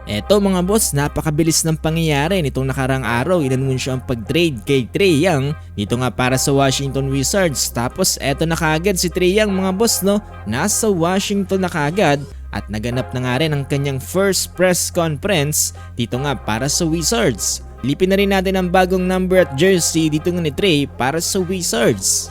Eto mga boss, napakabilis ng pangyayari nitong nakarang araw. Inanunsyo ang pag-trade kay Trae Young dito nga para sa Washington Wizards. Tapos eto na kagad si Trae Young mga boss, no? Nasa Washington na kagad at naganap na nga rin ang kanyang first press conference dito nga para sa Wizards. Lipin na rin natin ang bagong number at jersey dito nga ni Trae para sa Wizards.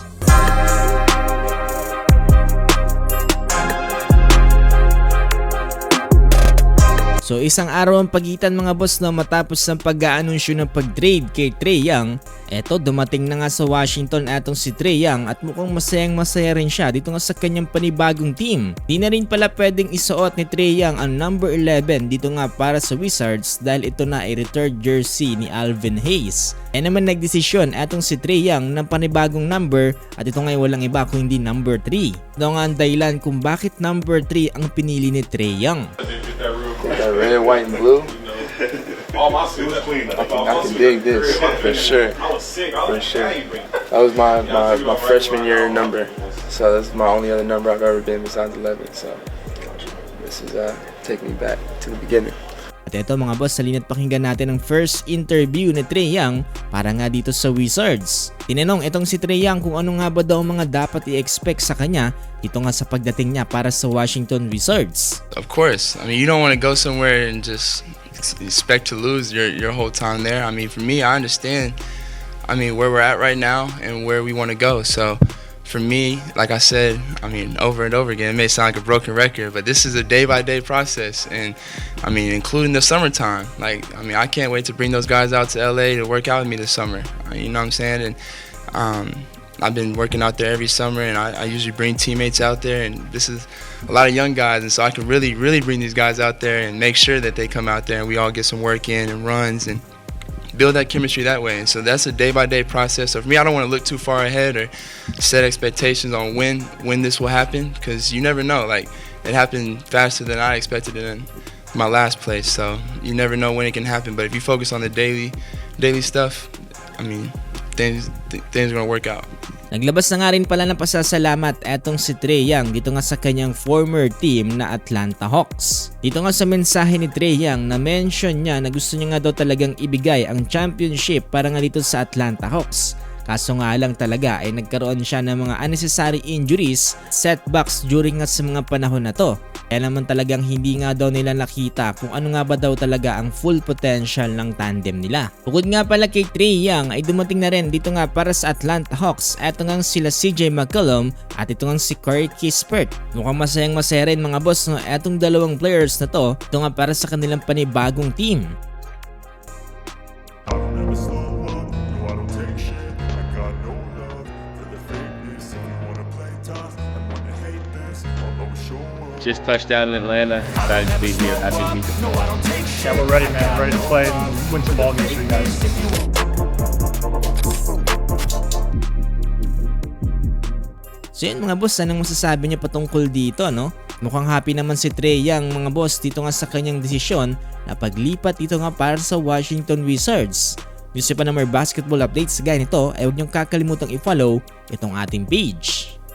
So isang araw ang pagitan mga boss na matapos ng pag-aanunsyo ng pag-trade kay Trae Young. Eto dumating na nga sa Washington atong si Trae Young at mukhang masayang masaya rin siya dito nga sa kanyang panibagong team. Di na rin pala pwedeng isuot ni Trae Young ang number 11 dito nga para sa Wizards dahil ito na ay retired jersey ni Alvin Hayes. Naman nagdesisyon atong si Trae Young ng panibagong number at ito ngay walang iba kung hindi number 3. Ito nga ang dahilan kung bakit number 3 ang pinili ni Trae Young. That red, white, and blue. All my suits clean. I can dig this for sure. For sure. That was my freshman year number. So that's my only other number I've ever been besides 11. So this is taking me back to the beginning. At ito mga boss, halina't pakinggan natin ang first interview ni Trae Young para nga dito sa Wizards. Tinanong itong si Trae Young kung ano nga ba daw mga dapat i-expect sa kanya dito nga sa pagdating niya para sa Washington Wizards. Of course, I mean you don't want to go somewhere and just expect to lose your whole time there. I mean for me, I understand. I mean where we're at right now and where we want to go. So for me, like I said, I mean over and over again, it may sound like a broken record, but this is a day-by-day process, and I mean including the summertime. Like I mean I can't wait to bring those guys out to LA to work out with me this summer. You know what I'm saying? And I've been working out there every summer, and I usually bring teammates out there, and this is a lot of young guys, and so I can really bring these guys out there and make sure that they come out there and we all get some work in and runs and build that chemistry that way. And so that's a day-by-day process. So for me, I don't want to look too far ahead or set expectations on when this will happen, because you never know. Like it happened faster than I expected it in my last place, so you never know when it can happen. But if you focus on the daily stuff, I mean things are gonna work out. Naglabas na nga rin pala ng pasasalamat etong si Trae Young dito nga sa kanyang former team na Atlanta Hawks. Dito nga sa mensahe ni Trae Young na mention niya na gusto niya nga daw talagang ibigay ang championship para nga dito sa Atlanta Hawks. Kaso nga lang talaga ay nagkaroon siya ng mga unnecessary injuries, setbacks during nga sa mga panahon na to. Kaya naman talagang hindi nga daw nila nakita kung ano nga ba daw talaga ang full potential ng tandem nila. Bukod nga pala kay Trae Young ay dumating na rin dito nga para sa Atlanta Hawks. Eto nga sila CJ McCollum at ito nga si Corey Kispert. Mukhang masayang masaya rin mga boss no, etong dalawang players na to. Ito nga para sa kanilang panibagong team. Just touched down in Atlanta. Excited to be here. Happy to be here. Yeah, we're ready, man. Ready to play and win some ball games for you guys. So yun mga boss, anong masasabi niyo patungkol dito, no? Mukhang happy naman si Trae Young mga boss dito nga sa kanyang desisyon na paglipat dito nga para sa Washington Wizards. Gusto pa na more basketball updates gaya nito ay huwag niyong kakalimutang i-follow itong ating page.